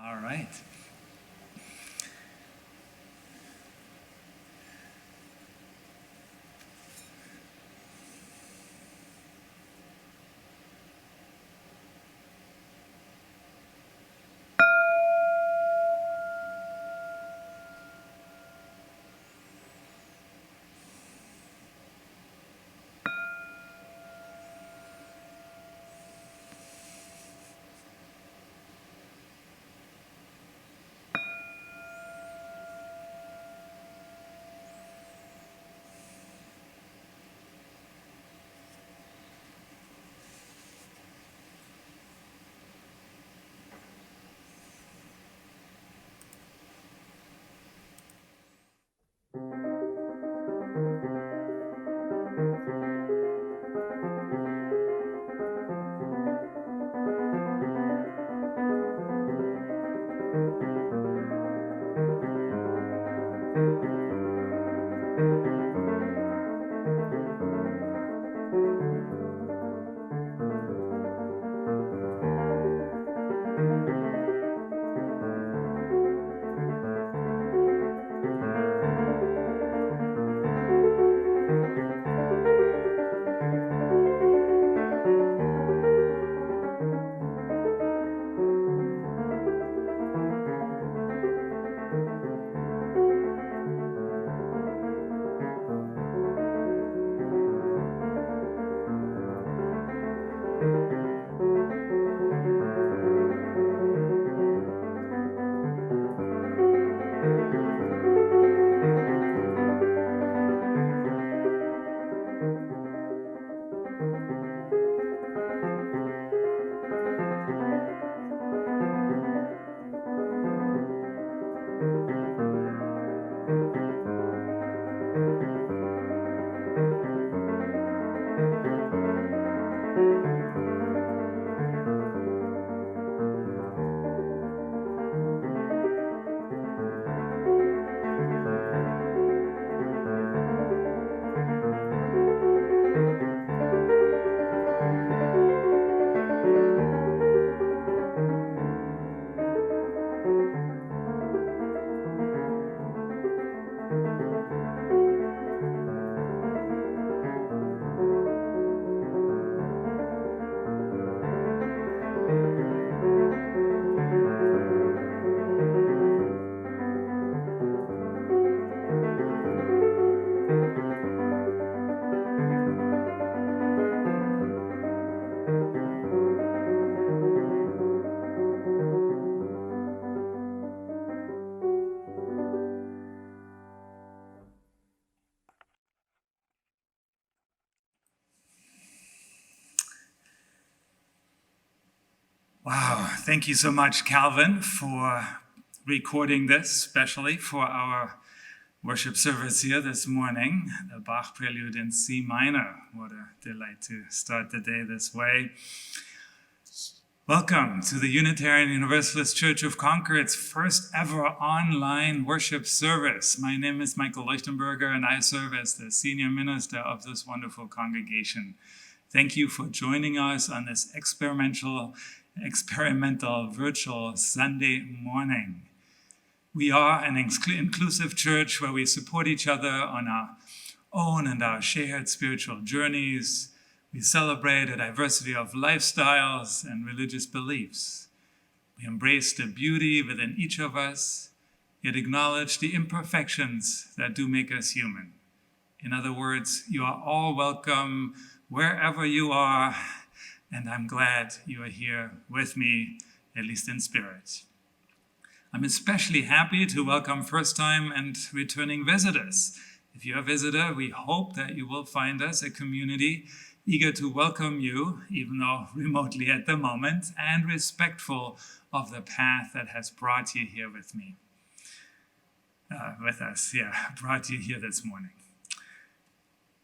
All right. Wow, thank you so much, Calvin, for recording this, especially for our worship service here this morning, the Bach Prelude in C minor. What a delight to start the day this way. Welcome to the Unitarian Universalist Church of Concord's first ever online worship service. My name is Michael Leuchtenberger, and I serve as the senior minister of this wonderful congregation. Thank you for joining us on this experimental virtual Sunday morning. We are an inclusive church where we support each other on our own and our shared spiritual journeys. We celebrate a diversity of lifestyles and religious beliefs. We embrace the beauty within each of us, yet acknowledge the imperfections that do make us human. In other words, you are all welcome wherever you are, and I'm glad you are here with me, at least in spirit. I'm especially happy to welcome first-time and returning visitors. If you're a visitor, we hope that you will find us a community eager to welcome you, even though remotely at the moment, and respectful of the path that has brought you here with us, brought you here this morning.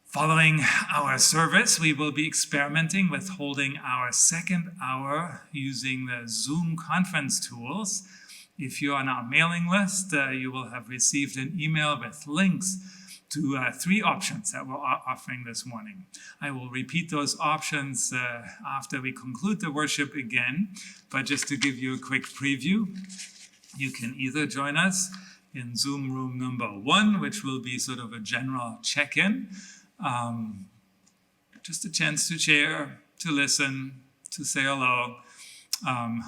Following our service, we will be experimenting with holding our second hour using the Zoom conference tools. If you're on our mailing list, you will have received an email with links to 3 options that we're offering this morning. I will repeat those options after we conclude the worship again, but just to give you a quick preview, you can either join us in Zoom room number 1, which will be sort of a general check-in, just a chance to share, to listen, to say hello,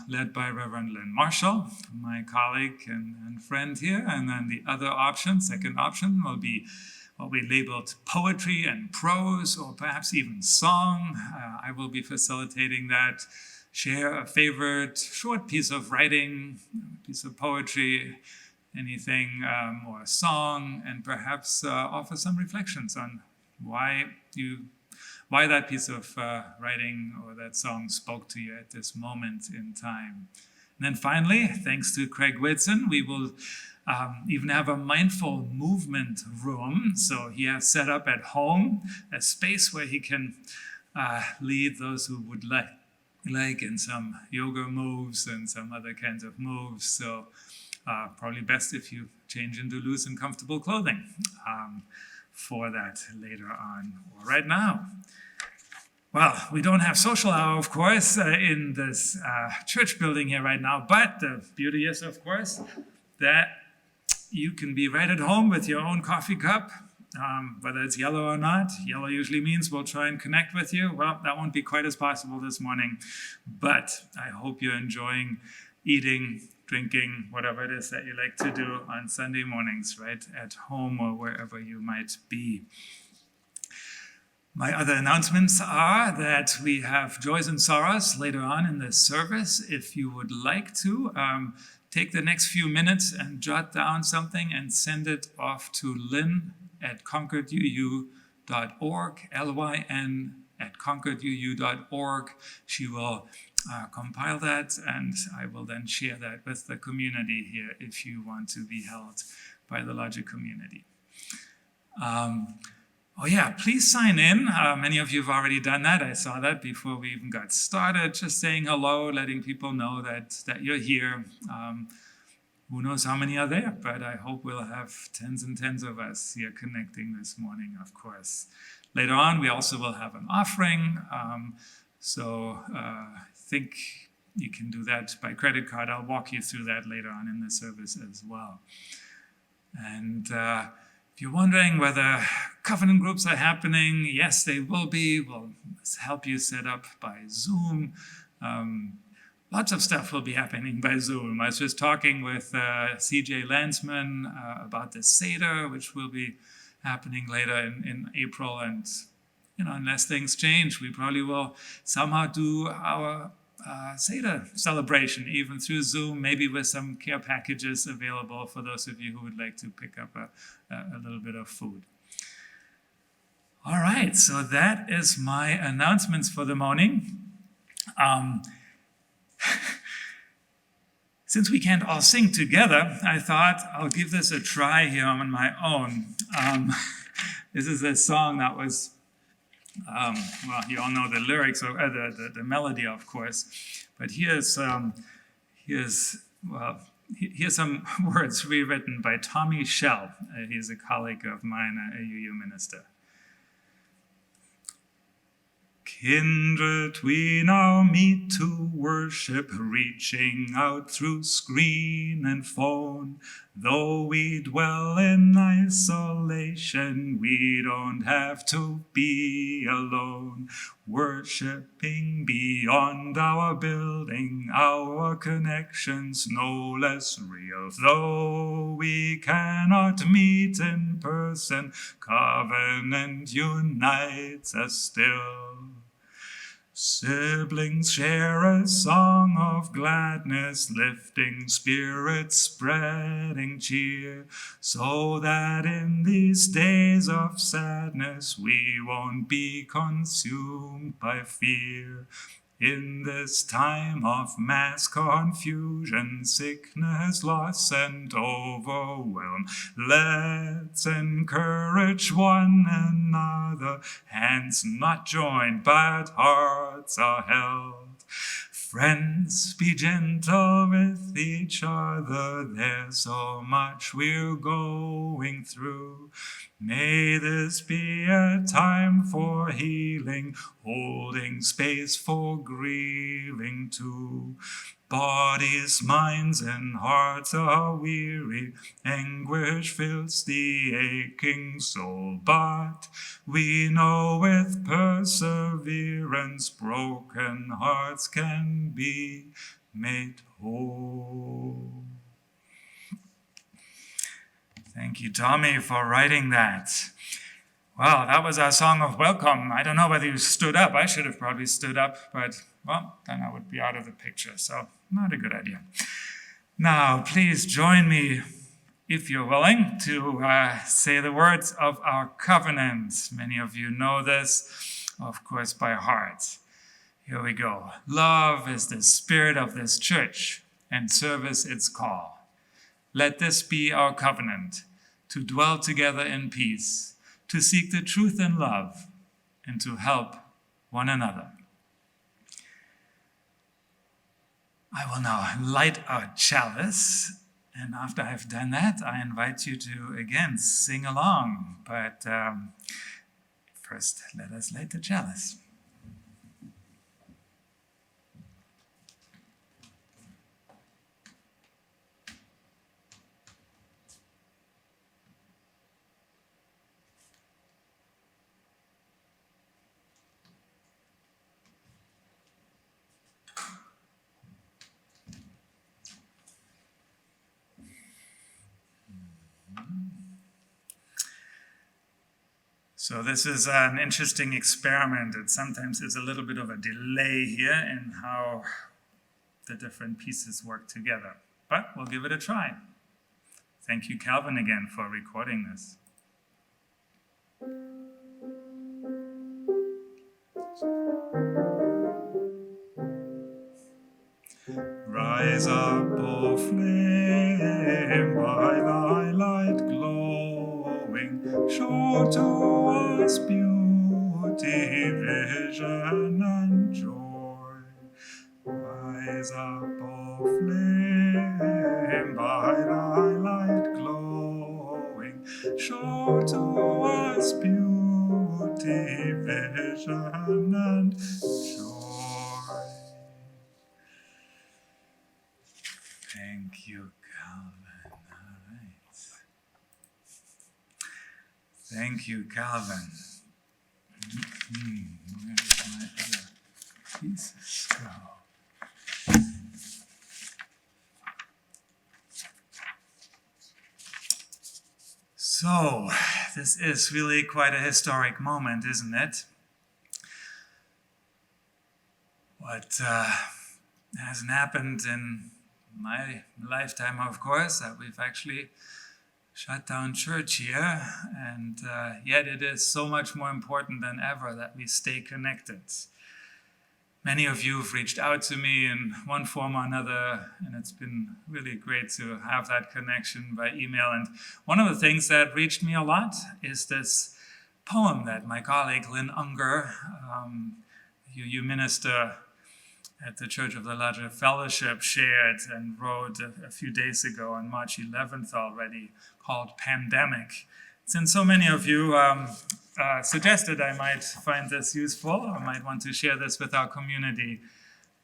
led by Reverend Lynn Marshall, my colleague and friend here. And then the other option, second option, will be what we labeled poetry and prose, or perhaps even song. I will be facilitating that. Share a favorite short piece of writing, piece of poetry, anything, or a song, and perhaps offer some reflections on why that piece of writing or that song spoke to you at this moment in time. And then finally, thanks to Craig Whitson, we will even have a mindful movement room. So he has set up at home a space where he can lead those who would like in some yoga moves and some other kinds of moves. So probably best if you change into loose and comfortable clothing for that later on or right now. Well, we don't have social hour, of course, in this church building here right now, but the beauty is, of course, that you can be right at home with your own coffee cup, whether it's yellow or not. Yellow usually means we'll try and connect with you. Well, that won't be quite as possible this morning, but I hope you're enjoying eating, drinking, whatever it is that you like to do on Sunday mornings, right, at home or wherever you might be. My other announcements are that we have Joys and Sorrows later on in the service. If you would like to, take the next few minutes and jot down something and send it off to Lynn at concorduu.org, lyn@concorduu.org. She will compile that, and I will then share that with the community here if you want to be held by the larger community. Oh yeah, please sign in. Many of you have already done that. I saw that before we even got started, just saying hello, letting people know that you're here. Who knows how many are there, but I hope we'll have tens and tens of us here connecting this morning, of course. Later on, we also will have an offering. I think you can do that by credit card. I'll walk you through that later on in the service as well. And if you're wondering whether covenant groups are happening, yes, they will be. We'll help you set up by Zoom. Lots of stuff will be happening by Zoom. I was just talking with CJ Landsman about the Seder, which will be happening later in April. And, unless things change, we probably will somehow do our Seder celebration, even through Zoom, maybe with some care packages available for those of you who would like to pick up a little bit of food. All right, so that is my announcements for the morning. Since we can't all sing together, I thought I'll give this a try here on my own. This is a song that was you all know the lyrics, or the melody, of course. But here's some words rewritten by Tommy Schell. He's a colleague of mine, a UU minister. Kindred, we now meet to worship, reaching out through screen and phone. Though we dwell in isolation, we don't have to be alone. Worshipping beyond our building, our connections no less real. Though we cannot meet in person, covenant unites us still. Siblings share a song of gladness, lifting spirits, spreading cheer, so that in these days of sadness we won't be consumed by fear. In this time of mass confusion, sickness, loss, and overwhelm, let's encourage one another. Hands not joined, but hearts are held. Friends, be gentle with each other. There's so much we're going through. May this be a time for healing, holding space for grieving too. Bodies, minds, and hearts are weary, anguish fills the aching soul, but we know with perseverance broken hearts can be made whole. Thank you, Tommy, for writing that. Well, that was our song of welcome. I don't know whether you stood up. I should have probably stood up, but, well, then I would be out of the picture, so not a good idea. Now, please join me, if you're willing, to say the words of our covenant. Many of you know this, of course, by heart. Here we go. Love is the spirit of this church, and service its call. Let this be our covenant, to dwell together in peace, to seek the truth in love, and to help one another. I will now light our chalice, and after I've done that, I invite you to again sing along. But first, let us light the chalice. So this is an interesting experiment. It sometimes is a little bit of a delay here in how the different pieces work together. But we'll give it a try. Thank you, Calvin, again, for recording this. Rise up, O flame, by thy light glowing, show to us beauty, vision, and joy. Rise up, O flame, by thy light glowing, show to us beauty, vision, and joy. Thank you, Calvin. All right. Thank you, Calvin. Where did my other pieces go? So, this is really quite a historic moment, isn't it? What hasn't happened in my lifetime, of course, that we've actually shut down church here, and yet it is so much more important than ever that we stay connected. Many of you have reached out to me in one form or another, and it's been really great to have that connection by email. And one of the things that reached me a lot is this poem that my colleague Lynn Unger, you minister at the Church of the Larger Fellowship, shared and wrote a few days ago on March 11th already, called Pandemic. Since so many of you suggested I might find this useful, or might want to share this with our community,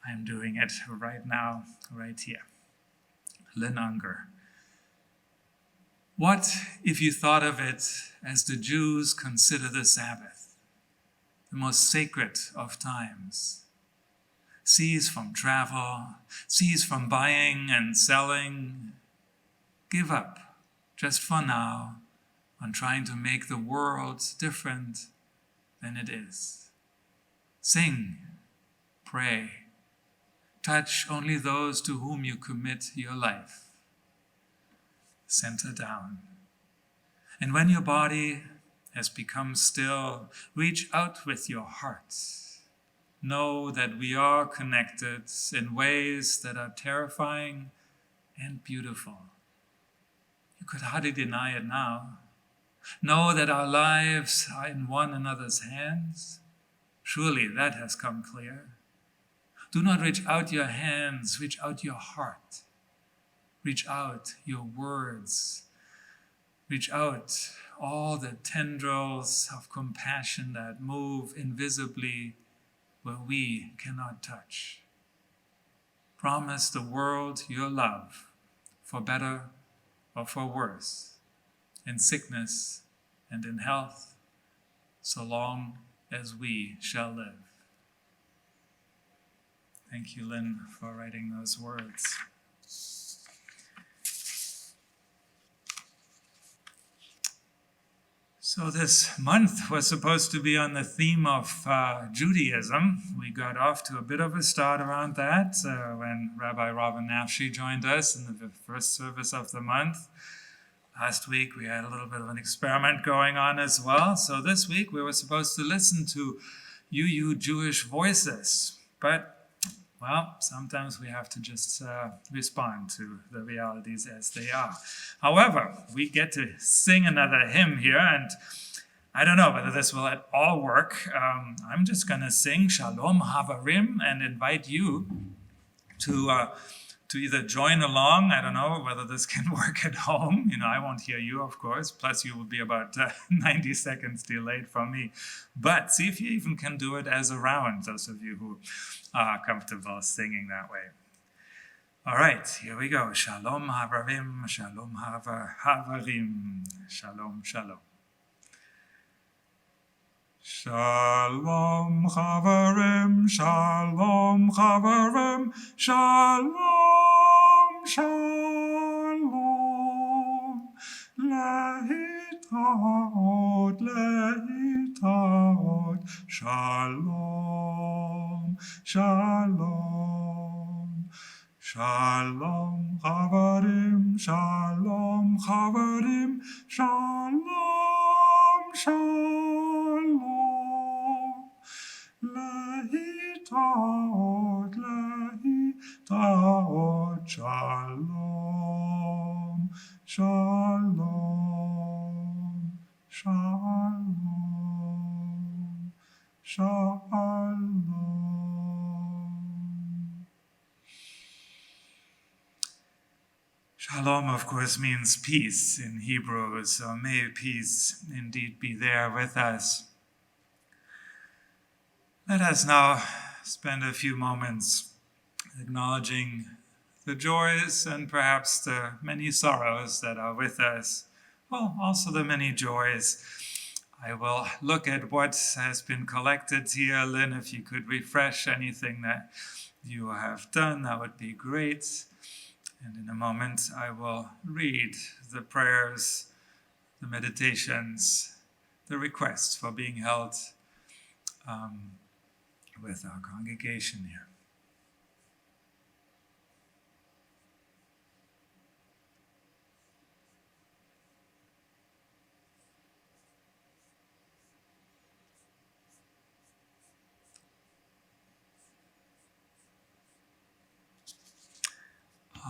I'm doing it right now, right here. Lynn Unger. What if you thought of it as the Jews consider the Sabbath, the most sacred of times? Cease from travel, cease from buying and selling. Give up, just for now, on trying to make the world different than it is. Sing, pray, touch only those to whom you commit your life. Center down. And when your body has become still, reach out with your heart. Know that we are connected in ways that are terrifying and beautiful. You could hardly deny it now. Know that our lives are in one another's hands. Surely that has come clear. Do not reach out your hands, reach out your heart. Reach out your words. Reach out all the tendrils of compassion that move invisibly where we cannot touch. Promise the world your love, for better or for worse, in sickness and in health, so long as we shall live. Thank you, Lynn, for writing those words. So this month was supposed to be on the theme of Judaism. We got off to a bit of a start around that when Rabbi Robin Nafshi joined us in the first service of the month. Last week we had a little bit of an experiment going on as well. So this week we were supposed to listen to UU Jewish voices. But, well, sometimes we have to just respond to the realities as they are. However, we get to sing another hymn here, and I don't know whether this will at all work. I'm just going to sing Shalom Havarim and invite you to either join along. I don't know whether this can work at home. I won't hear you, of course. Plus, you will be about 90 seconds delayed from me. But see if you even can do it as a round, those of you who are comfortable singing that way. All right, here we go. Shalom Havarim, Shalom Havarim, Shalom, Shalom. Shalom Chavarim, Shalom Chavarim, Shalom, Shalom. Lehitraot, Lehitraot, Shalom, Shalom. Shalom Chavarim, Shalom Chavarim, Shalom, Shalom. Lehitraot, Lehitraot, Shalom, Shalom, Shalom, Shalom. Shalom, of course, means peace in Hebrew, so may peace indeed be there with us. Let us now spend a few moments acknowledging the joys and perhaps the many sorrows that are with us. Well, also the many joys. I will look at what has been collected here. Lynn, if you could refresh anything that you have done, that would be great. And in a moment, I will read the prayers, the meditations, the requests for being held with our congregation here.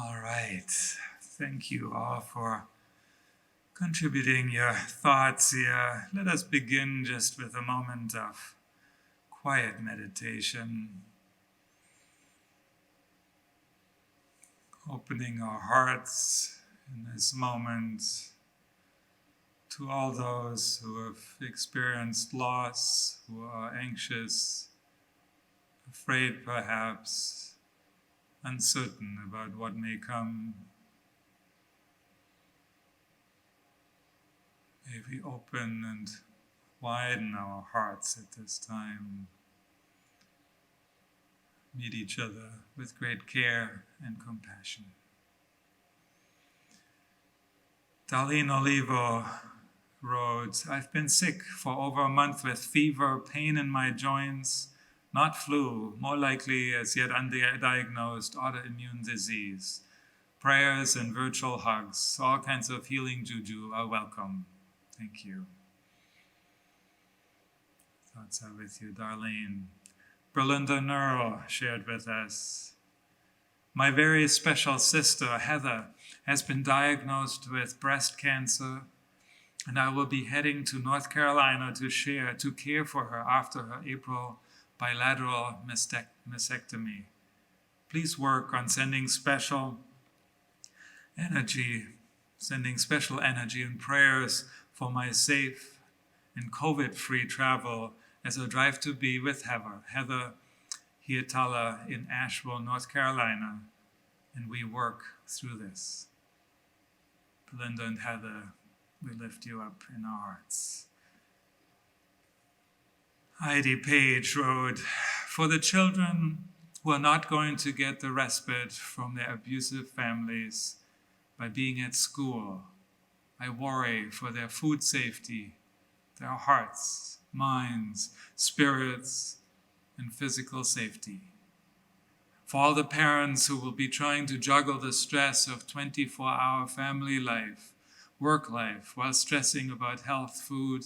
All right. Thank you all for contributing your thoughts here. Let us begin just with a moment of quiet meditation. Opening our hearts in this moment to all those who have experienced loss, who are anxious, afraid perhaps, uncertain about what may come. May we open and widen our hearts at this time. Meet each other with great care and compassion. Darlene Olivo wrote, I've been sick for over a month with fever, pain in my joints, not flu, more likely as yet undiagnosed autoimmune disease. Prayers and virtual hugs, all kinds of healing juju are welcome. Thank you. Thoughts are with you, Darlene. Berlinda Neural shared with us, my very special sister, Heather, has been diagnosed with breast cancer, and I will be heading to North Carolina to care for her after her April bilateral mastectomy. Please work on sending special energy sending special energy and prayers for my safe and COVID-free travel as I drive to be with Heather Hietala in Asheville, North Carolina, and we work through this. Belinda and Heather, we lift you up in our hearts. Heidi Page wrote, "For the children who are not going to get the respite from their abusive families by being at school, I worry for their food safety, their hearts, minds, spirits, and physical safety. For all the parents who will be trying to juggle the stress of 24-hour family life, work life, while stressing about health, food,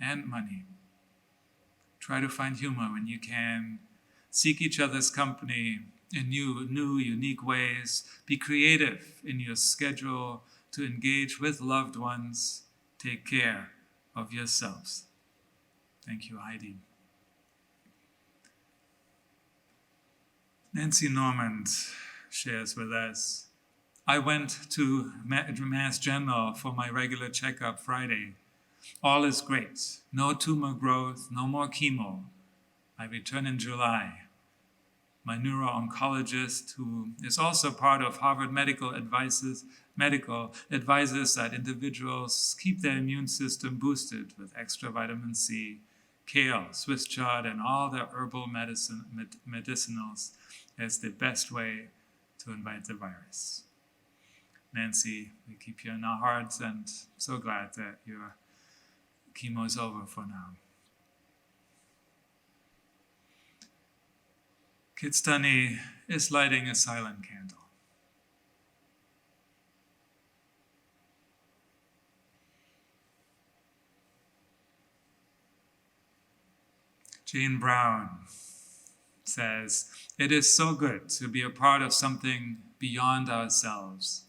and money. Try to find humor when you can. Seek each other's company in new, unique ways. Be creative in your schedule to engage with loved ones. Take care of yourselves." Thank you, Heidi. Nancy Normand shares with us, "I went to Mass General for my regular checkup Friday. All is great. No tumor growth, no more chemo. I return in July. My neuro-oncologist, who is also part of Harvard Medical advises that individuals keep their immune system boosted with extra vitamin C, kale, Swiss chard, and all the herbal medicinals as the best way to invite the virus." Nancy, we keep you in our hearts and so glad that your chemo is over for now. Kitstani is lighting a silent candle. Jane Brown says, "It is so good to be a part of something beyond ourselves.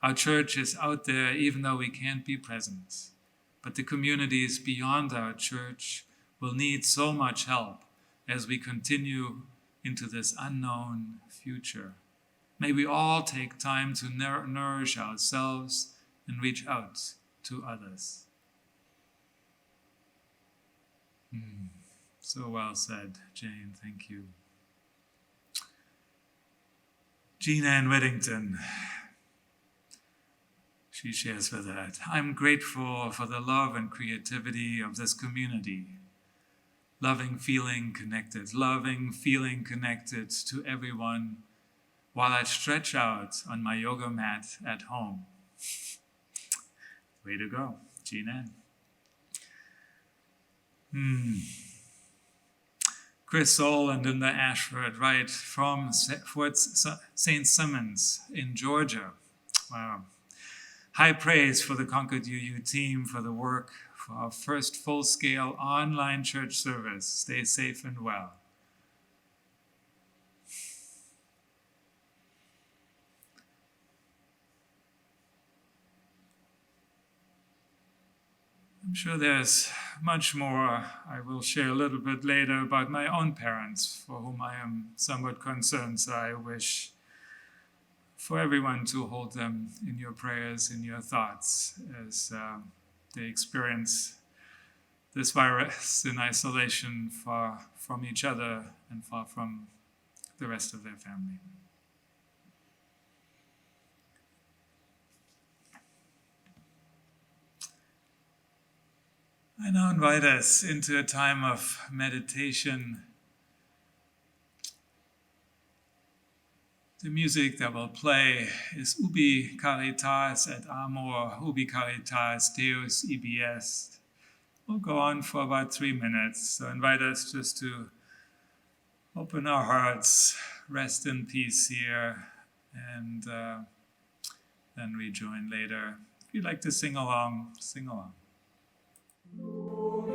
Our church is out there even though we can't be present. But the communities beyond our church will need so much help as we continue into this unknown future. May we all take time to nourish ourselves and reach out to others." So well said, Jane. Thank you. Jean Ann Whittington, she shares with that, "I'm grateful for the love and creativity of this community. Loving, feeling connected to everyone while I stretch out on my yoga mat at home." Way to go, Jean Ann. Chris Soland in the Ashford, right from Fort St. Simmons in Georgia. Wow. "High praise for the Concord UU team for the work for our first full-scale online church service. Stay safe and well." I'm sure there's much more I will share a little bit later about my own parents, for whom I am somewhat concerned, so I wish for everyone to hold them in your prayers, in your thoughts, as they experience this virus in isolation, far from each other and far from the rest of their family. I now invite us into a time of meditation. The music that will play is Ubi Caritas et Amor, Ubi Caritas Deus ibi est. We'll go on for about 3 minutes, so I invite us just to open our hearts, rest in peace here, and then rejoin later. If you'd like to sing along, sing along. Oh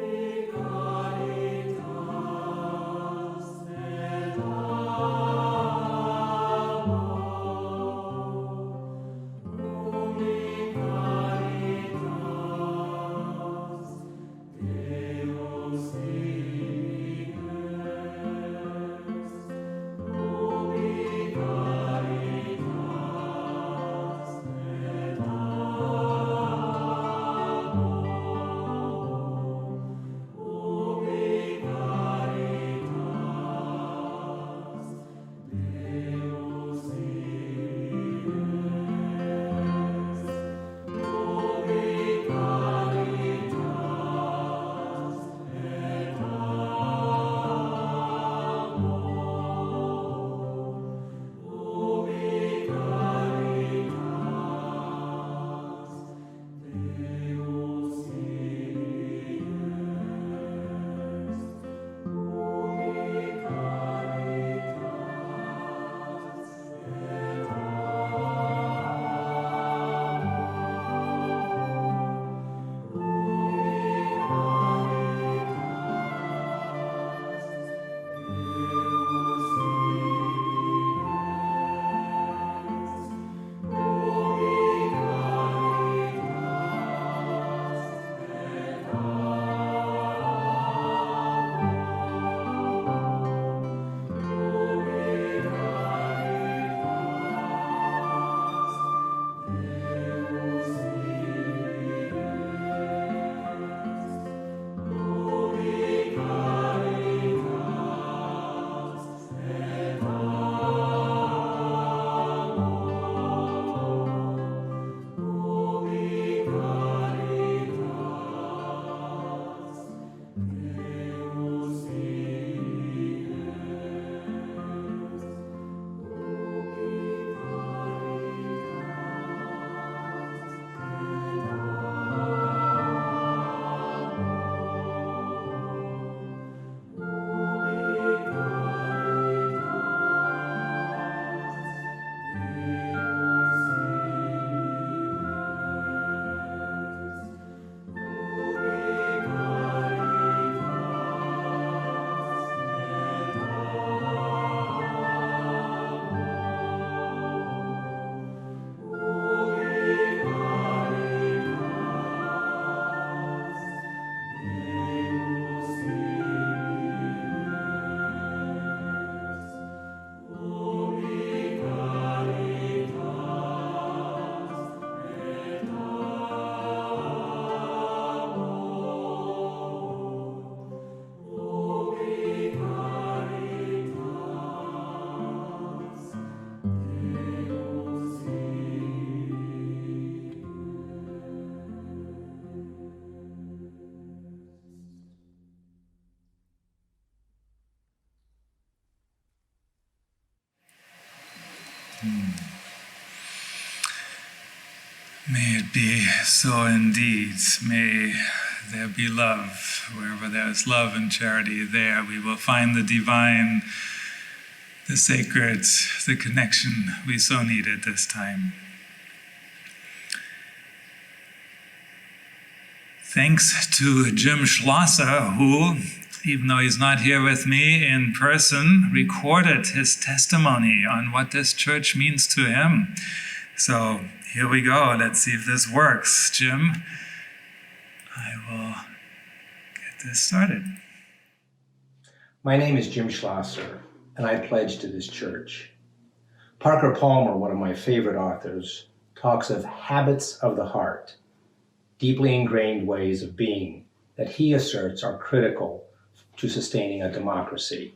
May it be so indeed. May there be love. Wherever there is love and charity, there we will find the divine, the sacred, the connection we so need at this time. Thanks to Jim Schlosser, who, even though he's not here with me in person, recorded his testimony on what this church means to him. So here we go. Let's see if this works. Jim, I will get this started. My name is Jim Schlosser, and I pledge to this church. Parker Palmer, one of my favorite authors, talks of habits of the heart, deeply ingrained ways of being that he asserts are critical to sustaining a democracy,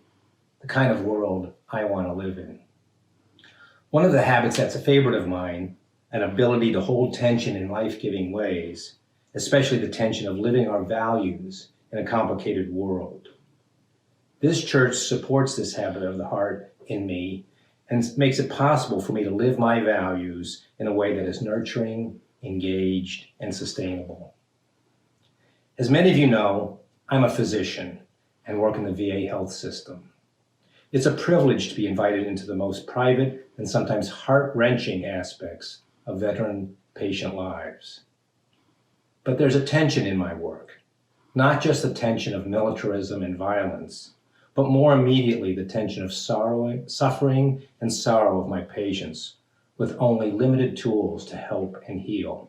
the kind of world I want to live in. One of the habits that's a favorite of mine, an ability to hold tension in life-giving ways, especially the tension of living our values in a complicated world. This church supports this habit of the heart in me and makes it possible for me to live my values in a way that is nurturing, engaged, and sustainable. As many of you know, I'm a physician and work in the VA health system. It's a privilege to be invited into the most private and sometimes heart-wrenching aspects of veteran patient lives. But there's a tension in my work, not just the tension of militarism and violence, but more immediately the tension of suffering and sorrow of my patients with only limited tools to help and heal.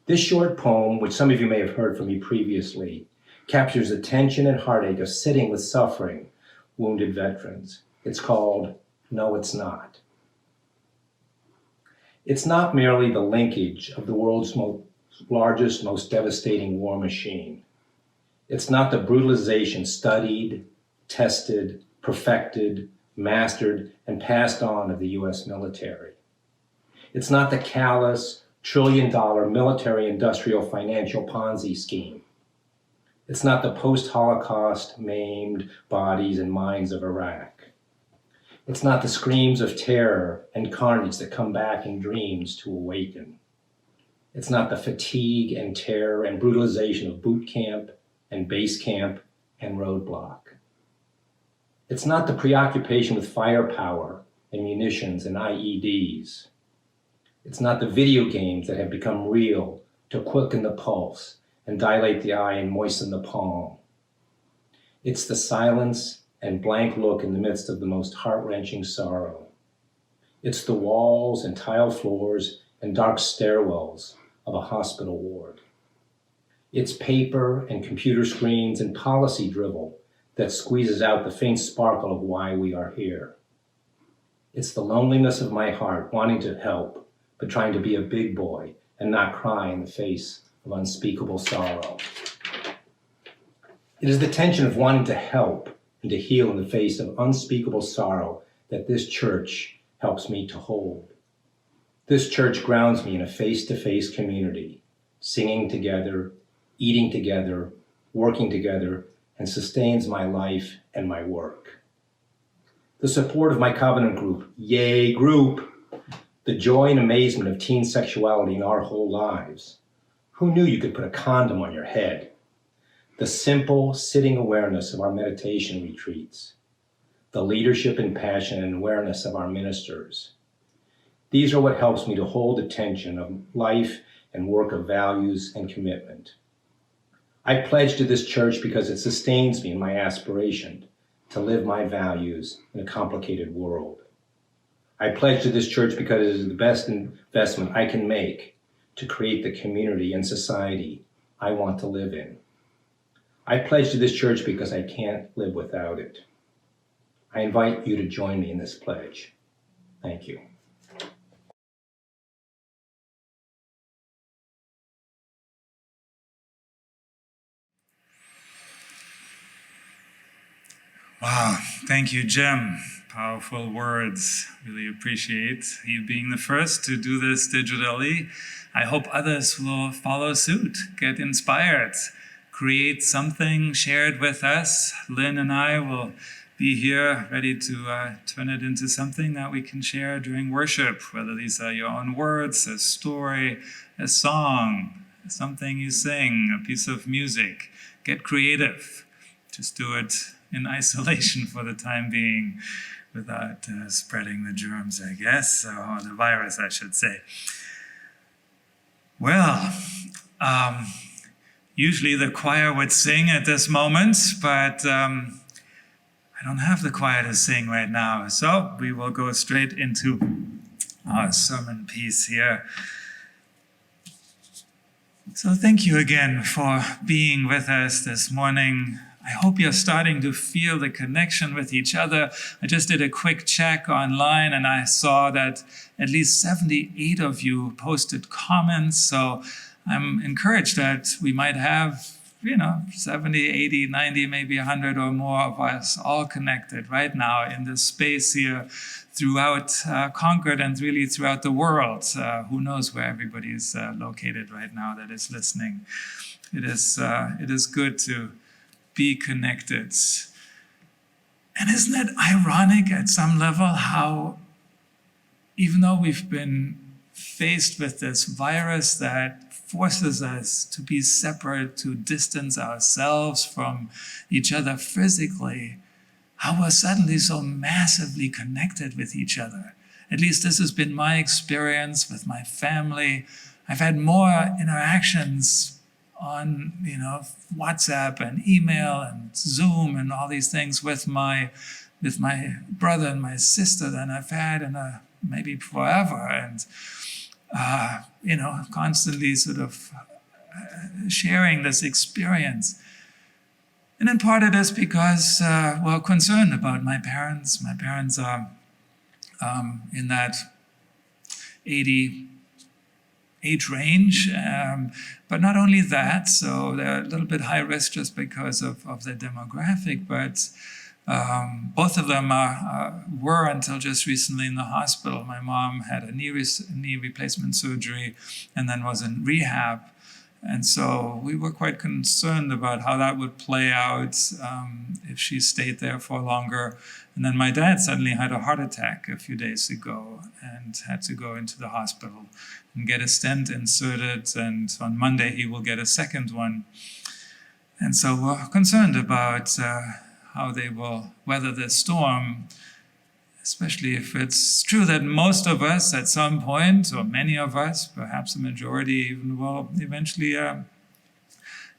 This short poem, which some of you may have heard from me previously, captures the tension and heartache of sitting with suffering wounded veterans. It's called No, It's Not. It's not merely the linkage of the world's largest, most devastating war machine. It's not the brutalization studied, tested, perfected, mastered, and passed on of the US military. It's not the callous, trillion-dollar military-industrial financial Ponzi scheme. It's not the post-Holocaust maimed bodies and minds of Iraq. It's not the screams of terror and carnage that come back in dreams to awaken. It's not the fatigue and terror and brutalization of boot camp and base camp and roadblock. It's not the preoccupation with firepower and munitions and IEDs. It's not the video games that have become real to quicken the pulse and dilate the eye and moisten the palm. It's the silence and blank look in the midst of the most heart-wrenching sorrow. It's the walls and tile floors and dark stairwells of a hospital ward. It's paper and computer screens and policy drivel that squeezes out the faint sparkle of why we are here. It's the loneliness of my heart wanting to help, but trying to be a big boy and not cry in the face of unspeakable sorrow. It is the tension of wanting to help and to heal in the face of unspeakable sorrow that this church helps me to hold. This church grounds me in a face-to-face community, singing together, eating together, working together, and sustains my life and my work. The support of my covenant group, Yay Group, the joy and amazement of teen sexuality in our whole lives. Who knew you could put a condom on your head? The simple sitting awareness of our meditation retreats, the leadership and passion and awareness of our ministers. These are what helps me to hold the tension of life and work of values and commitment. I pledge to this church because it sustains me in my aspiration to live my values in a complicated world. I pledge to this church because it is the best investment I can make to create the community and society I want to live in. I pledge to this church because I can't live without it. I invite you to join me in this pledge. Thank you. Wow, thank you, Jim. Powerful words. Really appreciate you being the first to do this digitally. I hope others will follow suit, get inspired, create something shared with us. Lynn and I will be here ready to turn it into something that we can share during worship, whether these are your own words, a story, a song, something you sing, a piece of music. Get creative. Just do it in isolation for the time being without spreading the germs, I guess, or the virus, I should say. Well, usually the choir would sing at this moment, but I don't have the choir to sing right now, so we will go straight into our sermon piece here. So thank you again for being with us this morning. I hope you're starting to feel the connection with each other. I just did a quick check online and I saw that at least 78 of you posted comments. So I'm encouraged that we might have, 70, 80, 90, maybe 100 or more of us all connected right now in this space here throughout Concord and really throughout the world. Who knows where everybody is located right now that is listening. It is good to be connected. And isn't it ironic at some level how, even though we've been faced with this virus that forces us to be separate, to distance ourselves from each other physically, how we're suddenly so massively connected with each other. At least this has been my experience with my family. I've had more interactions on WhatsApp and email and Zoom and all these things with my brother and my sister than I've had in maybe forever, and constantly sort of sharing this experience. And in part it is because we're concerned about my parents. My parents are in that 80 age range, but not only that, so they're a little bit high risk just because of their demographic, but both of them were until just recently in the hospital. My mom had a knee replacement surgery and then was in rehab. And so we were quite concerned about how that would play out if she stayed there for longer. And then my dad suddenly had a heart attack a few days ago and had to go into the hospital and get a stent inserted. And on Monday, he will get a second one. And so we're concerned about how they will weather this storm, especially if it's true that most of us at some point, or many of us, perhaps a majority even, will eventually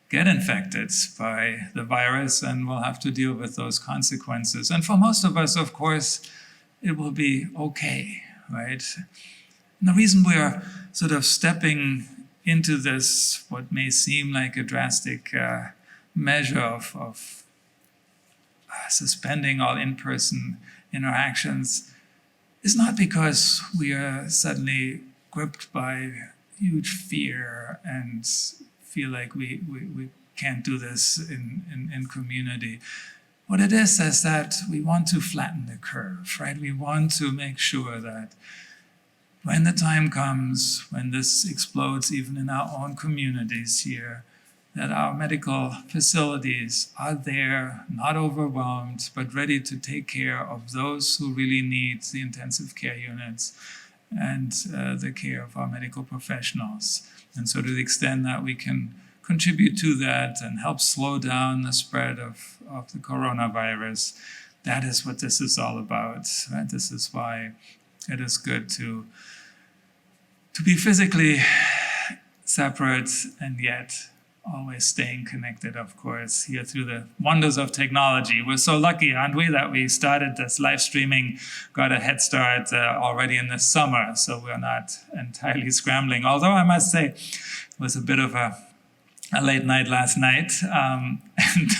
get infected by the virus and will have to deal with those consequences. And for most of us, of course, it will be okay, right? And the reason we are sort of stepping into this, what may seem like a drastic measure of suspending all in-person interactions, is not because we are suddenly gripped by huge fear and feel like we can't do this in community. What it is that we want to flatten the curve, right? We want to make sure that when the time comes, when this explodes even in our own communities here, that our medical facilities are there, not overwhelmed, but ready to take care of those who really need the intensive care units and the care of our medical professionals. And so to the extent that we can contribute to that and help slow down the spread of the coronavirus, that is what this is all about, right? This is why it is good to be physically separate and yet always staying connected, of course, here through the wonders of technology. We're so lucky, aren't we, that we started this live streaming, got a head start already in the summer, so we're not entirely scrambling. Although I must say, it was a bit of a late night last night. And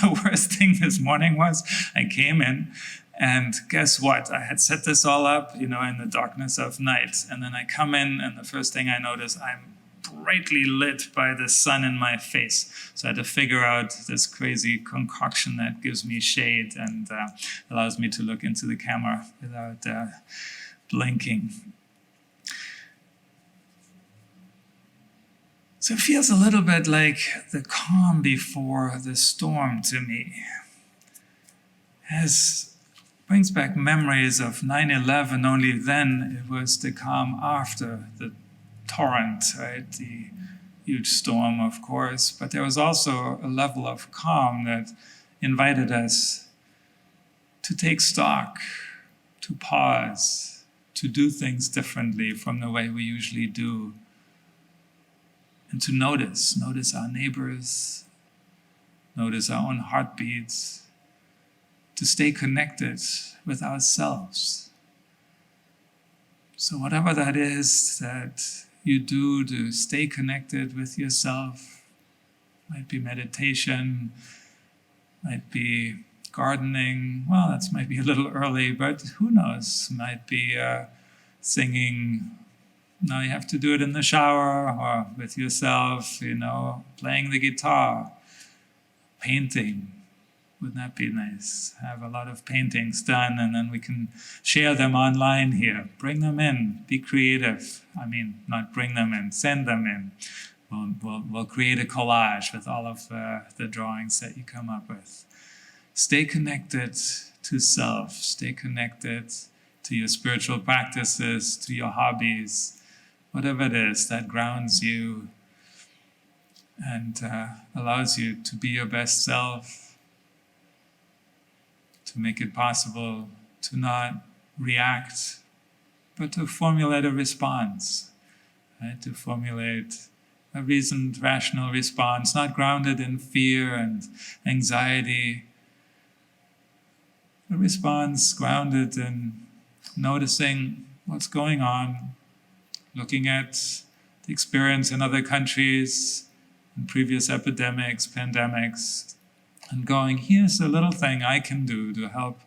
the worst thing this morning was I came in and guess what? I had set this all up, in the darkness of night. And then I come in and the first thing I notice, I'm brightly lit by the sun in my face. So I had to figure out this crazy concoction that gives me shade and allows me to look into the camera without blinking. So it feels a little bit like the calm before the storm to me. As brings back memories of 9/11, only then it was the calm after the torrent, right? The huge storm, of course. But there was also a level of calm that invited us to take stock, to pause, to do things differently from the way we usually do, and to notice our neighbors, notice our own heartbeats, to stay connected with ourselves. So whatever that is that you do to stay connected with yourself, might be meditation, might be gardening, well, that's might be a little early, but who knows, might be singing. Now you have to do it in the shower or with yourself, playing the guitar, painting. Wouldn't that be nice? Have a lot of paintings done, and then we can share them online here. Bring them in. Be creative. I mean, not bring them in. Send them in. We'll create a collage with all of the drawings that you come up with. Stay connected to self. Stay connected to your spiritual practices, to your hobbies, whatever it is that grounds you and allows you to be your best self, to make it possible to not react, but to formulate a response, right? To formulate a reasoned, rational response, not grounded in fear and anxiety. A response grounded in noticing what's going on, looking at the experience in other countries, in previous epidemics, pandemics, and going, here's a little thing I can do to help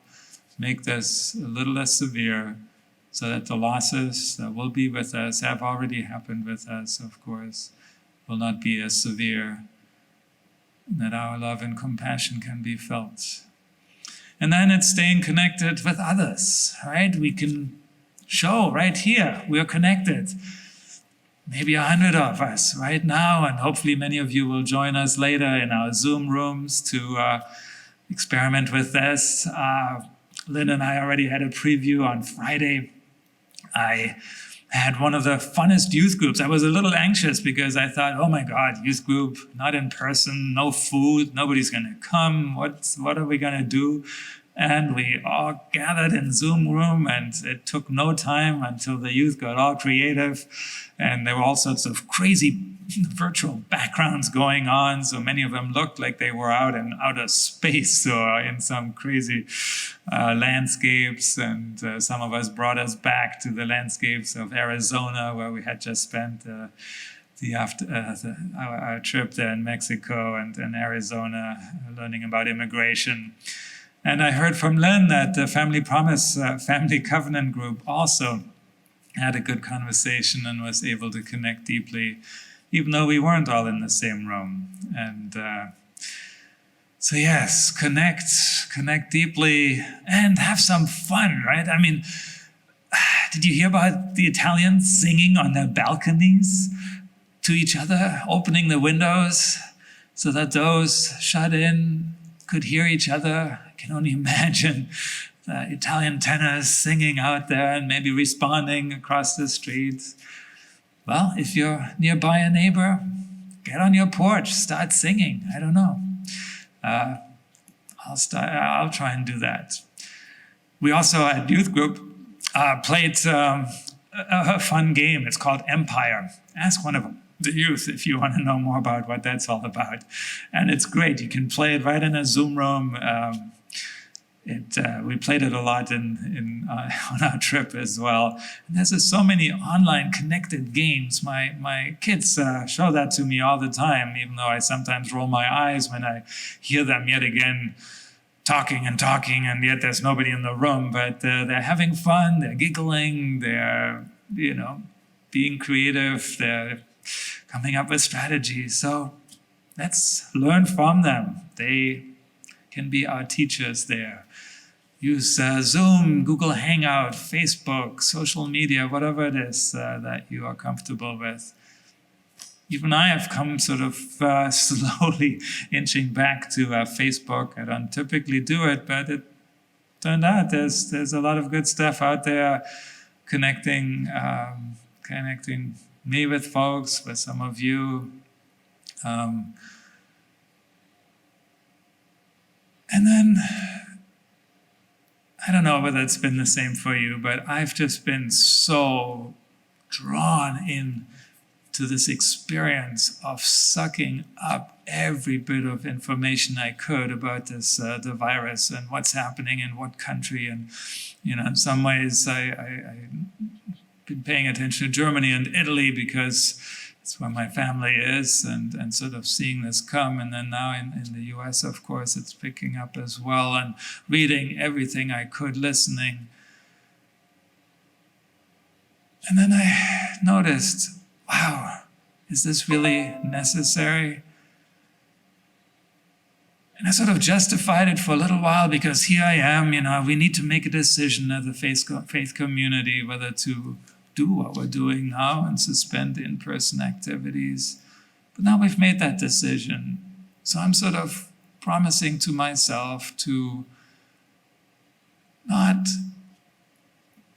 make this a little less severe, so that the losses that will be with us, have already happened with us, of course, will not be as severe, and that our love and compassion can be felt. And then it's staying connected with others, right? We can show right here, we're connected. Maybe 100 of us right now, and hopefully many of you will join us later in our Zoom rooms to experiment with this. Lynn and I already had a preview on Friday. I had one of the funnest youth groups. I was a little anxious because I thought, oh my God, youth group, not in person, no food, nobody's going to come. What are we going to do? And we all gathered in Zoom room, and it took no time until the youth got all creative. And there were all sorts of crazy virtual backgrounds going on. So many of them looked like they were out in outer space or in some crazy landscapes. And some of us brought us back to the landscapes of Arizona, where we had just spent our trip there in Mexico and in Arizona, learning about immigration. And I heard from Lynn that the Family Promise, Family Covenant group also had a good conversation and was able to connect deeply, even though we weren't all in the same room. And so yes, connect deeply and have some fun, right? I mean, did you hear about the Italians singing on their balconies to each other, opening the windows so that those shut in could hear each other? I can only imagine the Italian tenors singing out there and maybe responding across the streets. Well, if you're nearby a neighbor, get on your porch, start singing. I don't know. I'll try and do that. We also at youth group played a fun game. It's called Empire. Ask one of the youth if you want to know more about what that's all about. And it's great. You can play it right in a Zoom room. We played it a lot on our trip as well. And there's just so many online connected games. My kids show that to me all the time, even though I sometimes roll my eyes when I hear them yet again talking, and yet there's nobody in the room. But they're having fun, they're giggling, they're being creative, they're coming up with strategies. So let's learn from them. They can be our teachers there. Use Zoom, Google Hangout, Facebook, social media, whatever it is that you are comfortable with. Even I have come sort of slowly inching back to Facebook. I don't typically do it, but turned out there's a lot of good stuff out there, connecting me with folks, with some of you. And then, I don't know whether it's been the same for you, but I've just been so drawn in to this experience of sucking up every bit of information I could about this the virus and what's happening in what country. And in some ways I've been paying attention to Germany and Italy because it's where my family is, and sort of seeing this come. And then now in the US, of course, it's picking up as well, and reading everything I could, listening. And then I noticed, wow, is this really necessary? And I sort of justified it for a little while because here I am, we need to make a decision as a faith community whether to do what we're doing now and suspend in-person activities. But now we've made that decision. So I'm sort of promising to myself to not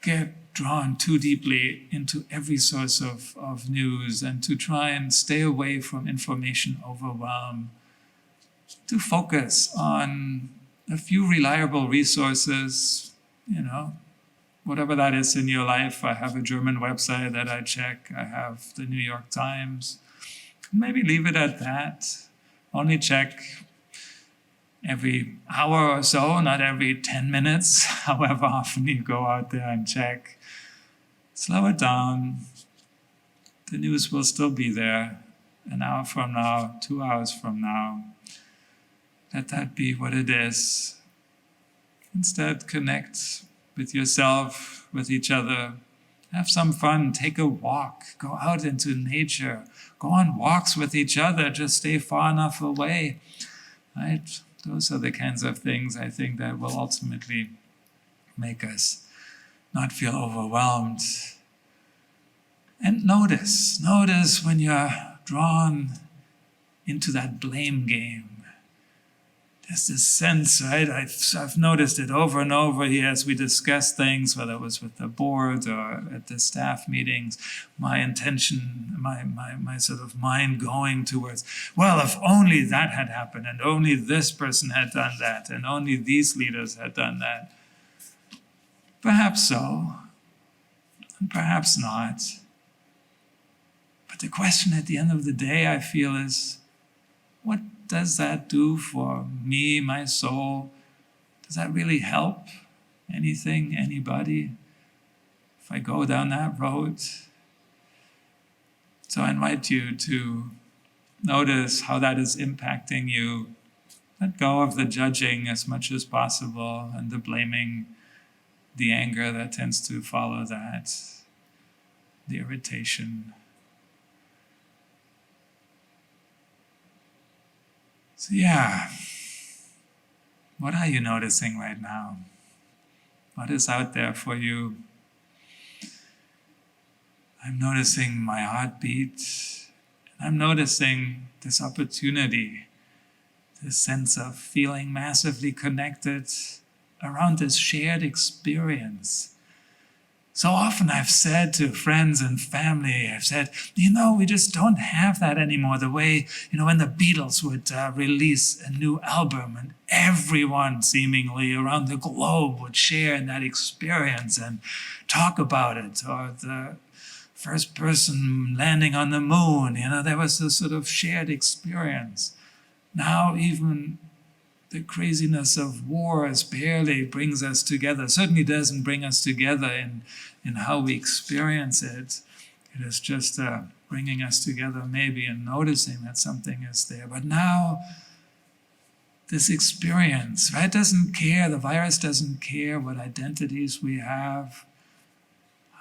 get drawn too deeply into every source of news, and to try and stay away from information overwhelm, to focus on a few reliable resources, whatever that is in your life. I have a German website that I check. I have the New York Times. Maybe leave it at that. Only check every hour or so, not every 10 minutes, however often you go out there and check. Slow it down. The news will still be there an hour from now, 2 hours from now. Let that be what it is. Instead, connect with yourself, with each other. Have some fun. Take a walk. Go out into nature. Go on walks with each other. Just stay far enough away. Right? Those are the kinds of things I think that will ultimately make us not feel overwhelmed. And notice when you're drawn into that blame game. There's this sense, right? I've noticed it over and over here as we discuss things, whether it was with the board or at the staff meetings, my intention, my sort of mind going towards, well, if only that had happened, and only this person had done that, and only these leaders had done that. Perhaps so, and perhaps not. But the question at the end of the day, I feel, is, what does that do for me, my soul? Does that really help anything, anybody, if I go down that road? So I invite you to notice how that is impacting you. Let go of the judging as much as possible, and the blaming, the anger that tends to follow that, the irritation. So yeah, what are you noticing right now? What is out there for you? I'm noticing my heartbeat. I'm noticing this opportunity, this sense of feeling massively connected around this shared experience. So often I've said to friends and family, I've said, we just don't have that anymore. The way, when the Beatles would release a new album and everyone seemingly around the globe would share in that experience and talk about it. Or the first person landing on the moon, there was this sort of shared experience. Now even the craziness of wars barely brings us together. Certainly doesn't bring us together in how we experience it. It is just bringing us together maybe and noticing that something is there. But now, this experience, right, doesn't care. The virus doesn't care what identities we have,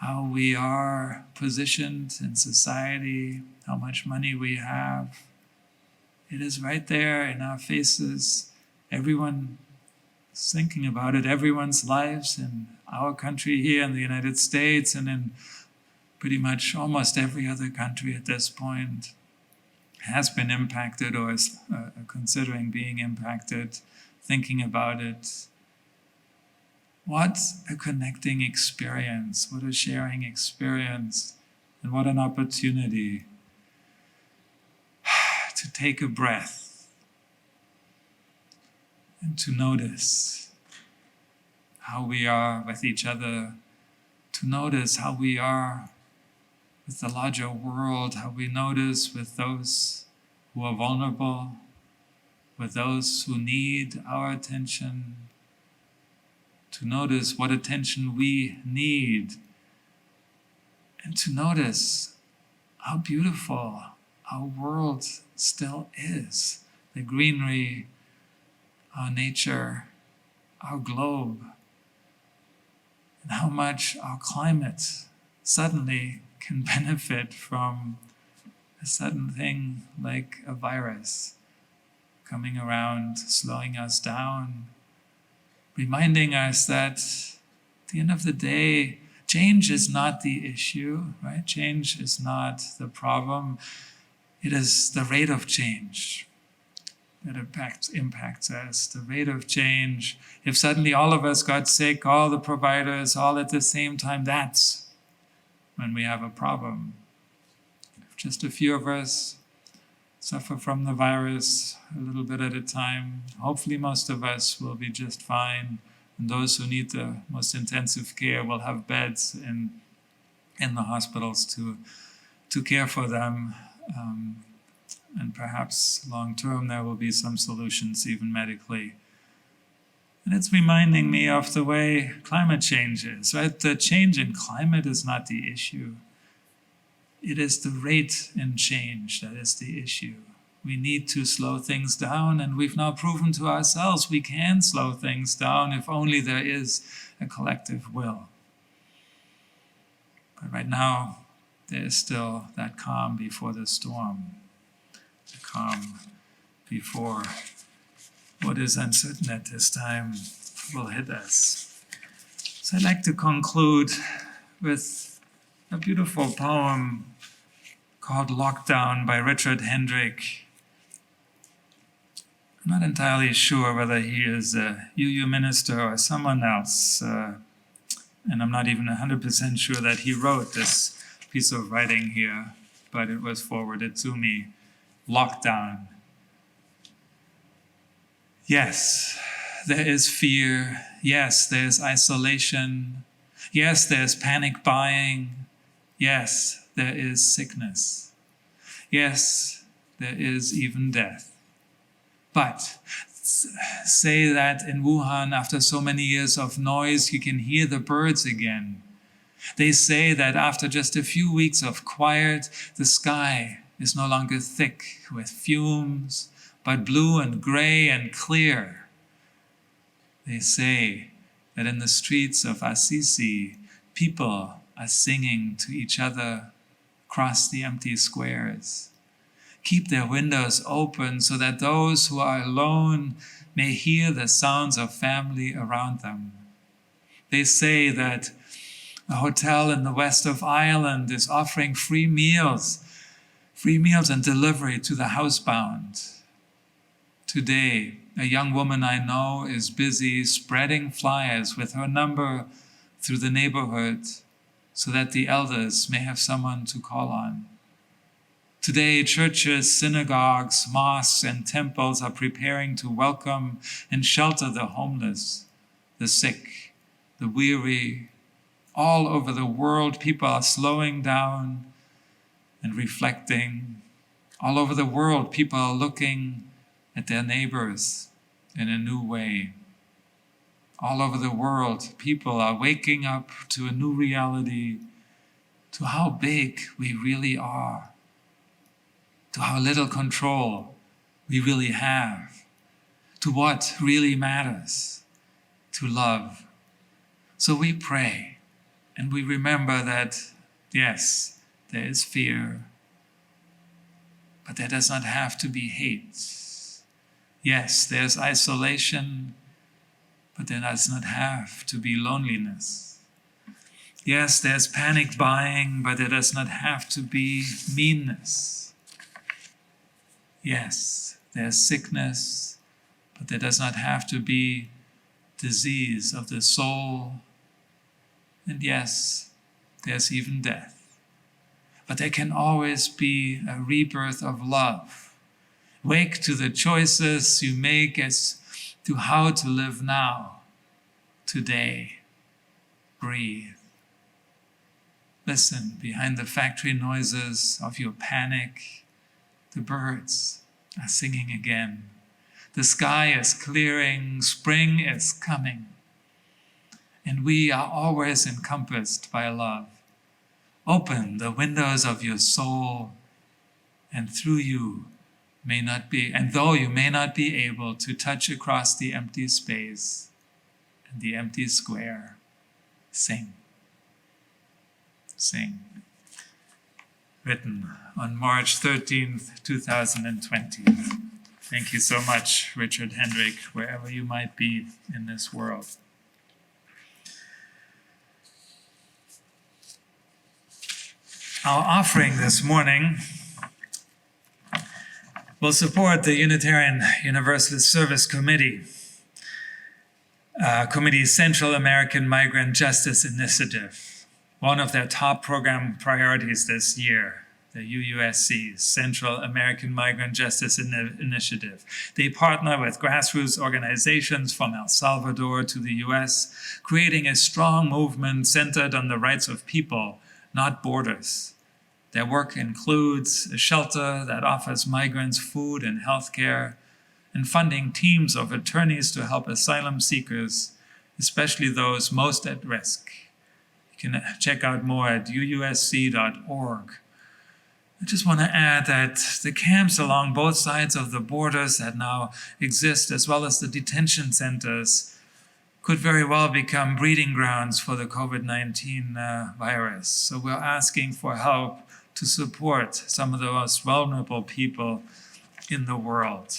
how we are positioned in society, how much money we have. It is right there in our faces. Everyone is thinking about it. Everyone's lives in our country here in the United States, and in pretty much almost every other country at this point, has been impacted or is considering being impacted, thinking about it. What a connecting experience, what a sharing experience, and what an opportunity to take a breath and to notice how we are with each other, to notice how we are with the larger world, how we notice with those who are vulnerable, with those who need our attention, to notice what attention we need, and to notice how beautiful our world still is. The greenery, our nature, our globe, and how much our climate suddenly can benefit from a sudden thing like a virus coming around, slowing us down, reminding us that at the end of the day, change is not the issue, right? Change is not the problem. It is the rate of change that impacts us, the rate of change. If suddenly all of us got sick, all the providers, all at the same time, that's when we have a problem. If just a few of us suffer from the virus a little bit at a time, hopefully most of us will be just fine. And those who need the most intensive care will have beds in the hospitals to care for them. And perhaps long-term there will be some solutions, even medically. And it's reminding me of the way climate change is, right? The change in climate is not the issue. It is the rate in change that is the issue. We need to slow things down, and we've now proven to ourselves we can slow things down if only there is a collective will. But right now, there is still that calm before the storm. The calm before what is uncertain at this time will hit us. So I'd like to conclude with a beautiful poem called Lockdown by Richard Hendrick. I'm not entirely sure whether he is a UU minister or someone else, and I'm not even 100% sure that he wrote this piece of writing here, but it was forwarded to me. Lockdown. Yes, there is fear. Yes, there's isolation. Yes, there's panic buying. Yes, there is sickness. Yes, there is even death. But say that in Wuhan, after so many years of noise, you can hear the birds again. They say that after just a few weeks of quiet, the sky is no longer thick with fumes, but blue and gray and clear. They say that in the streets of Assisi, people are singing to each other across the empty squares. Keep their windows open so that those who are alone may hear the sounds of family around them. They say that a hotel in the west of Ireland is offering free meals and delivery to the housebound. Today, a young woman I know is busy spreading flyers with her number through the neighborhood so that the elders may have someone to call on. Today, churches, synagogues, mosques, and temples are preparing to welcome and shelter the homeless, the sick, the weary. All over the world, people are slowing down and reflecting. All over the world, people are looking at their neighbors in a new way. All over the world, people are waking up to a new reality, to how big we really are, to how little control we really have, to what really matters, to love. So we pray and we remember that, yes, there is fear, but there does not have to be hate. Yes, there's isolation, but there does not have to be loneliness. Yes, there's panic buying, but there does not have to be meanness. Yes, there's sickness, but there does not have to be disease of the soul. And yes, there's even death. But there can always be a rebirth of love. Wake to the choices you make as to how to live now, today. Breathe. Listen behind the factory noises of your panic. The birds are singing again. The sky is clearing, spring is coming. And we are always encompassed by love. Open the windows of your soul, and through you may not be, and though you may not be able to touch across the empty space and the empty square, sing. Sing. Written on March 13th, 2020. Thank you so much, Richard Hendrick, wherever you might be in this world. Our offering this morning will support the Unitarian Universalist Service Committee's Central American Migrant Justice Initiative, one of their top program priorities this year, the UUSC's Central American Migrant Justice Initiative. They partner with grassroots organizations from El Salvador to the US, creating a strong movement centered on the rights of people, not borders. Their work includes a shelter that offers migrants food and health care, and funding teams of attorneys to help asylum seekers, especially those most at risk. You can check out more at uusc.org. I just want to add that the camps along both sides of the borders that now exist, as well as the detention centers, could very well become breeding grounds for the COVID-19 virus. So we're asking for help to support some of the most vulnerable people in the world.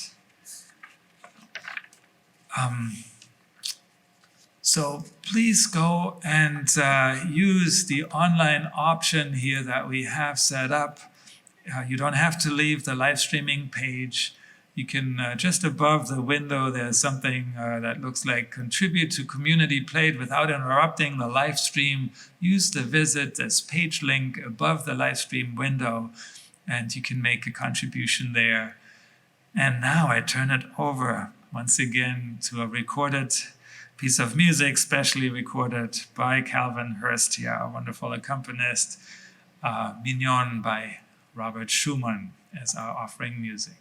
So please go and use the online option here that we have set up. You don't have to leave the live streaming page. You can, just above the window, there's something that looks like contribute to community plate without interrupting the live stream. Use the visit as page link above the live stream window, and you can make a contribution there. And now I turn it over once again to a recorded piece of music, specially recorded by Calvin Hurst here, our wonderful accompanist, Mignon by Robert Schumann as our offering music.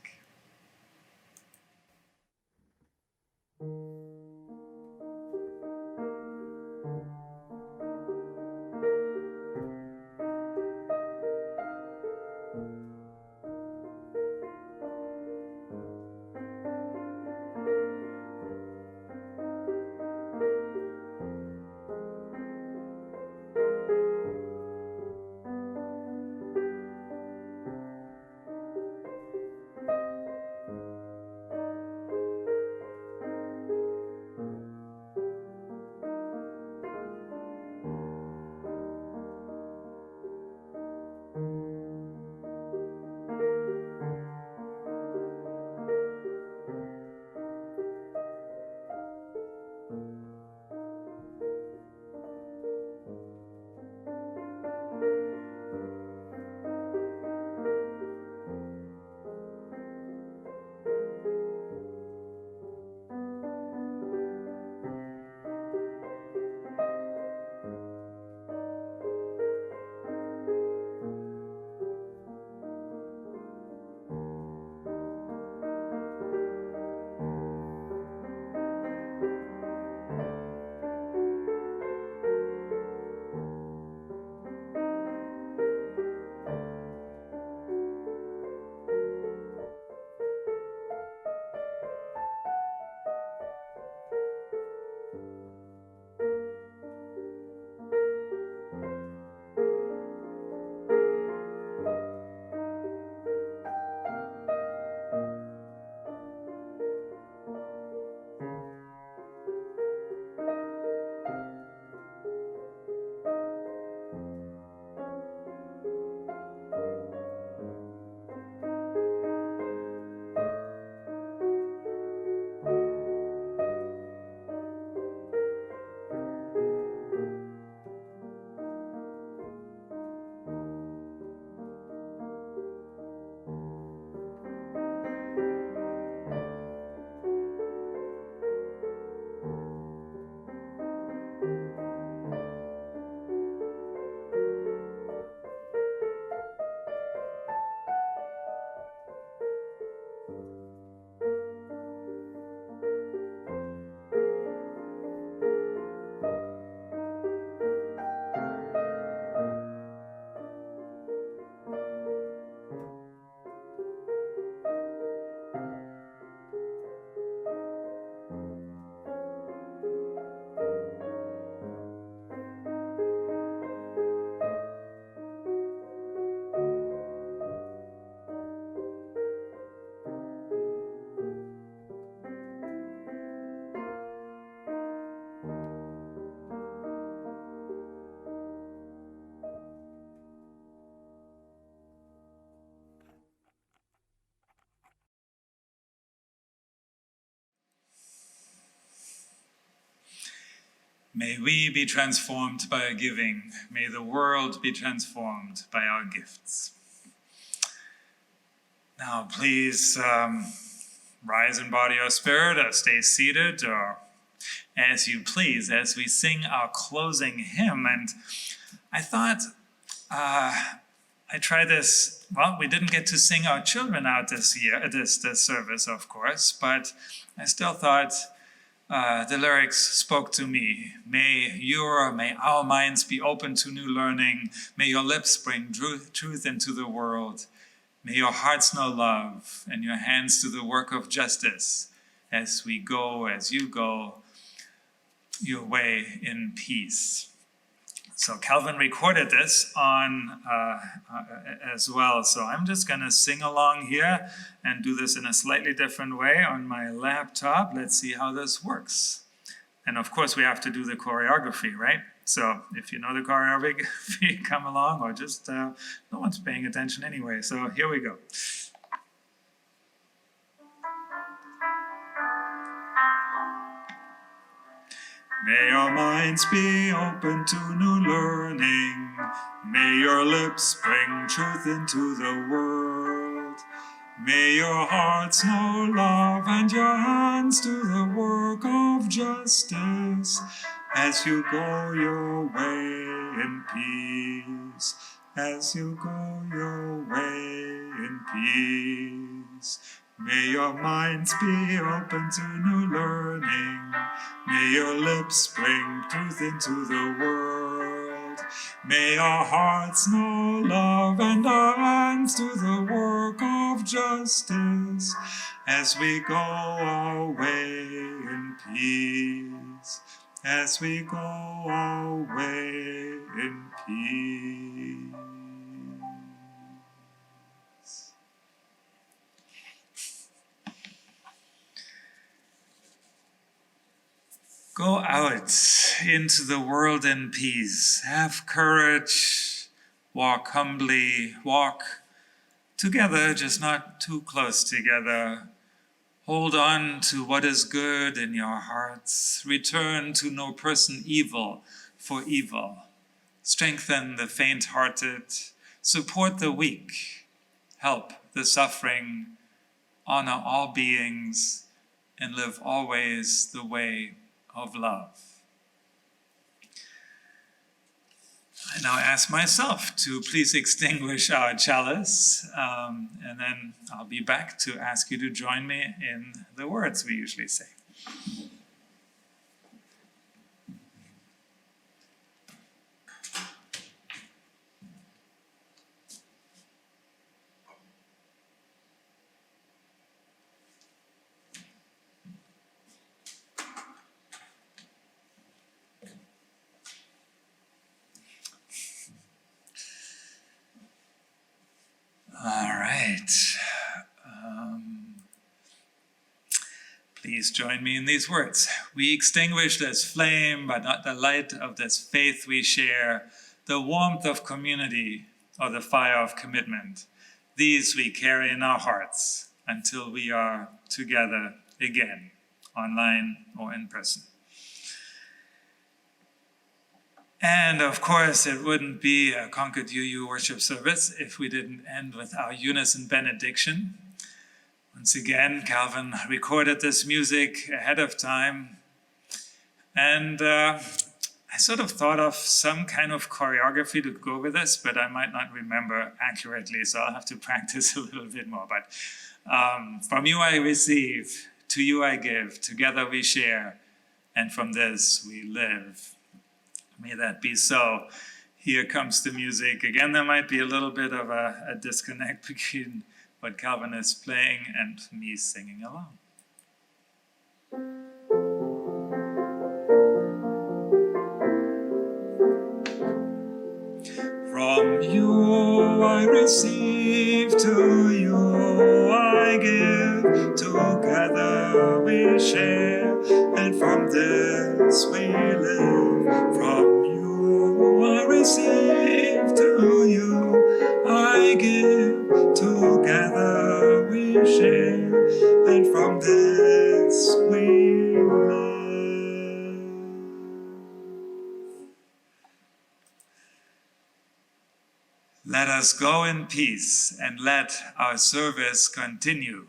May we be transformed by our giving. May the world be transformed by our gifts. Now, please rise in body or spirit, or stay seated, or as you please, as we sing our closing hymn. And I thought I try this. Well, we didn't get to sing our children out this year, this service, of course, but I still thought the lyrics spoke to me. May our minds be open to new learning. May your lips bring truth into the world. May your hearts know love and your hands do the work of justice as we go, as you go, your way in peace. So Calvin recorded this on as well. So I'm just going to sing along here and do this in a slightly different way on my laptop. Let's see how this works. And of course, we have to do the choreography, right? So if you know the choreography, come along, or just no one's paying attention anyway. So here we go. May your minds be open to new learning. May your lips bring truth into the world. May your hearts know love and your hands do the work of justice as you go your way in peace. As you go your way in peace. May your minds be open to new learning. May your lips bring truth into the world. May our hearts know love and our hands do the work of justice as we go our way in peace. As we go our way in peace. Go out into the world in peace. Have courage. Walk humbly. Walk together, just not too close together. Hold on to what is good in your hearts. Return to no person evil for evil. Strengthen the faint-hearted. Support the weak. Help the suffering. Honor all beings. And live always the way of love. I now ask myself to please extinguish our chalice, and then I'll be back to ask you to join me in the words we usually say. All right. Please join me in these words. We extinguish this flame, but not the light of this faith we share, the warmth of community or the fire of commitment. These we carry in our hearts until we are together again, online or in person. And of course, it wouldn't be a Concord UU worship service if we didn't end with our unison benediction. Once again, Calvin recorded this music ahead of time. And I sort of thought of some kind of choreography to go with this, but I might not remember accurately, so I'll have to practice a little bit more. But from you I receive, to you I give, together we share, and from this we live. May that be so. Here comes the music. Again, there might be a little bit of a disconnect between what Calvin is playing and me singing along. From you I receive, to you I give, together we share, and from this we live. From you I receive, to you I give, together we share, and from this we live. Let us go in peace and let our service continue.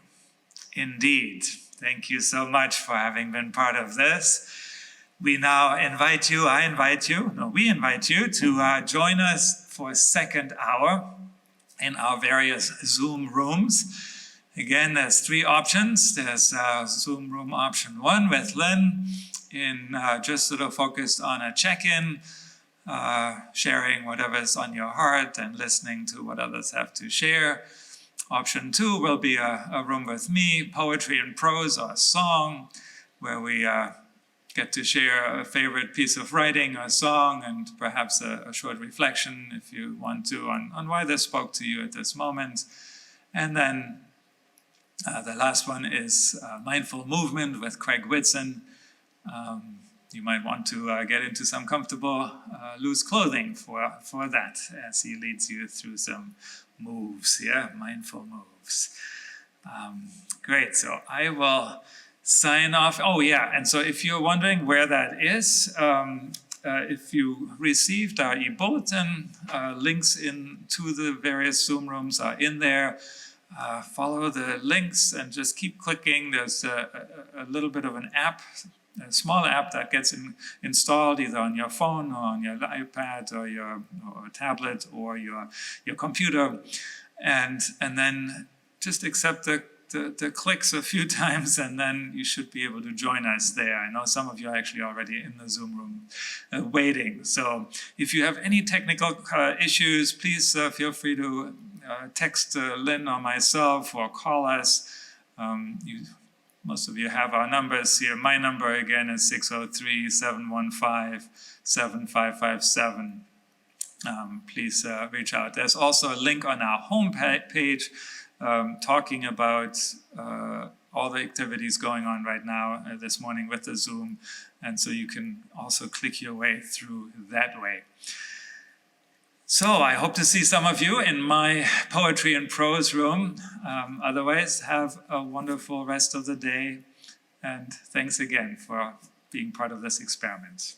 Indeed. Thank you so much for having been part of this. We now invite you, we invite you to join us for a second hour in our various Zoom rooms. Again, there's 3 options. There's Zoom room option 1 with Lynn, in just sort of focused on a check-in, sharing whatever's on your heart and listening to what others have to share. Option 2 will be a room with me, poetry and prose or song, where we get to share a favorite piece of writing or song and perhaps a short reflection, if you want to, on why this spoke to you at this moment. And then the last one is mindful movement with Craig Whitson. You might want to get into some comfortable loose clothing for that, as he leads you through some moves, mindful moves. Great, so I will sign off. Oh yeah, and so if you're wondering where that is, if you received our e-bulletin, links into the various Zoom rooms are in there. Follow the links and just keep clicking. There's a little bit of an app, a small app that gets installed either on your phone or on your iPad or your tablet or your computer, and then just accept the clicks a few times, and then you should be able to join us there. I know some of you are actually already in the Zoom room waiting. So if you have any technical issues, please feel free to text Lynn or myself or call us. Most of you have our numbers here. My number again is 603-715-7557. Please reach out. There's also a link on our homepage talking about all the activities going on right now this morning with the Zoom. And so you can also click your way through that way. So I hope to see some of you in my poetry and prose room. Otherwise, have a wonderful rest of the day. And thanks again for being part of this experiment.